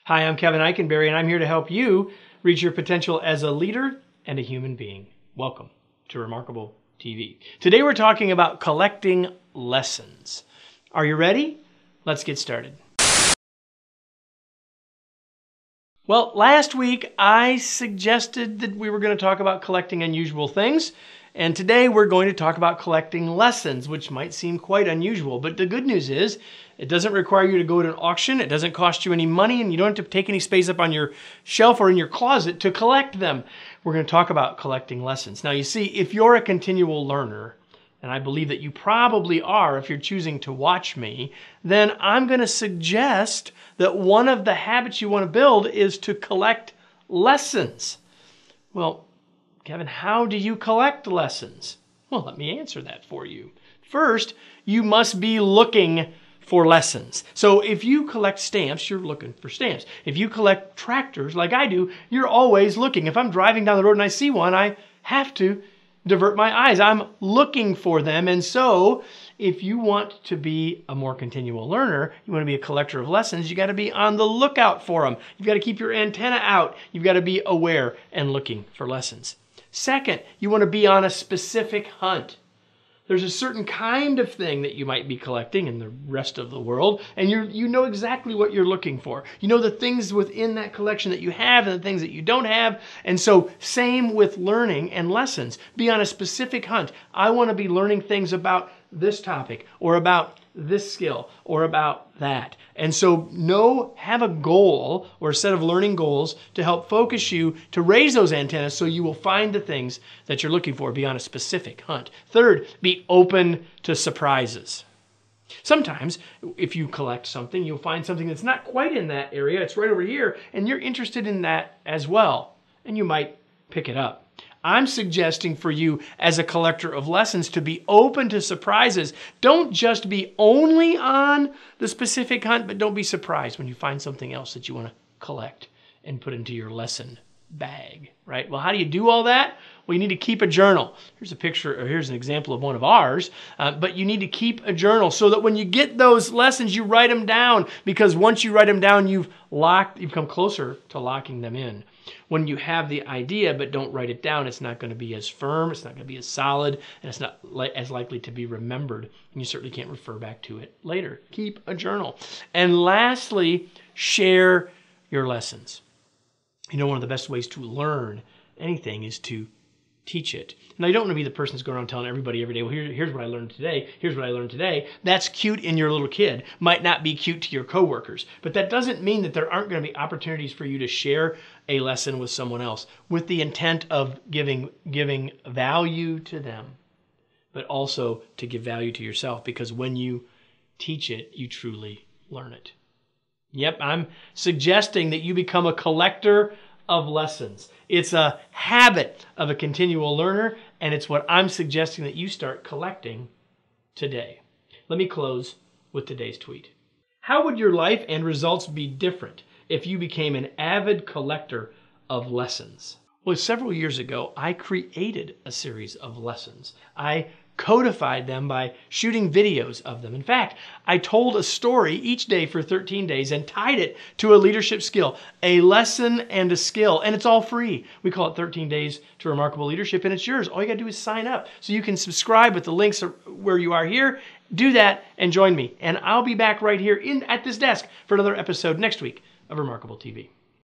Hi, I'm Kevin Eikenberry, and I'm here to help you reach your potential as a leader and a human being. Welcome to Remarkable TV. Today we're talking about collecting lessons. Are you ready? Let's get started. Well, last week I suggested that we were going to talk about collecting unusual things, and today we're going to talk about collecting lessons, which might seem quite unusual, but the good news is it doesn't require you to go to an auction, it doesn't cost you any money, and you don't have to take any space up on your shelf or in your closet to collect them. We're going to talk about collecting lessons. Now you see, if you're a continual learner, and I believe that you probably are if you're choosing to watch me, then I'm going to suggest that one of the habits you want to build is to collect lessons. Well, Kevin, how do you collect lessons? Well, let me answer that for you. First, you must be looking for lessons. So if you collect stamps, you're looking for stamps. If you collect tractors like I do, you're always looking. If I'm driving down the road and I see one, I have to divert my eyes. I'm looking for them. And so if you want to be a more continual learner, you want to be a collector of lessons, you got to be on the lookout for them. You've got to keep your antenna out. You've got to be aware and looking for lessons. Second, you want to be on a specific hunt. There's a certain kind of thing that you might be collecting in the rest of the world, and you know exactly what you're looking for. You know the things within that collection that you have and the things that you don't have. And so same with learning and lessons. Be on a specific hunt. I want to be learning things about this topic or about this skill or about that. And so have a goal or a set of learning goals to help focus you to raise those antennas so you will find the things that you're looking for. Be on a specific hunt. Third, be open to surprises. Sometimes if you collect something, you'll find something that's not quite in that area. It's right over here and you're interested in that as well. And you might pick it up. I'm suggesting for you as a collector of lessons to be open to surprises. Don't just be only on the specific hunt, but don't be surprised when you find something else that you want to collect and put into your lesson bag, right? Well, how do you do all that? Well, you need to keep a journal. Here's a picture, or here's an example of one of ours, but you need to keep a journal so that when you get those lessons, you write them down, because once you write them down, you've come closer to locking them in. When you have the idea but don't write it down, it's not going to be as firm, it's not going to be as solid, and it's not as likely to be remembered, and you certainly can't refer back to it later. Keep a journal. And lastly, share your lessons. You know, one of the best ways to learn anything is to teach it. Now, you don't want to be the person who's going around telling everybody every day, well, here's what I learned today. Here's what I learned today. That's cute in your little kid. Might not be cute to your coworkers. But that doesn't mean that there aren't going to be opportunities for you to share a lesson with someone else with the intent of giving value to them, but also to give value to yourself, because when you teach it, you truly learn it. Yep, I'm suggesting that you become a collector of lessons. It's a habit of a continual learner, and it's what I'm suggesting that you start collecting today. Let me close with today's tweet. How would your life and results be different if you became an avid collector of lessons? Well, several years ago, I created a series of lessons. I codified them by shooting videos of them. In fact, I told a story each day for 13 days and tied it to a leadership skill, a lesson and a skill, and it's all free. We call it 13 Days to Remarkable Leadership, and it's yours. All you got to do is sign up. So you can subscribe with the links where you are here. Do that and join me, and I'll be back right here at this desk for another episode next week of Remarkable TV.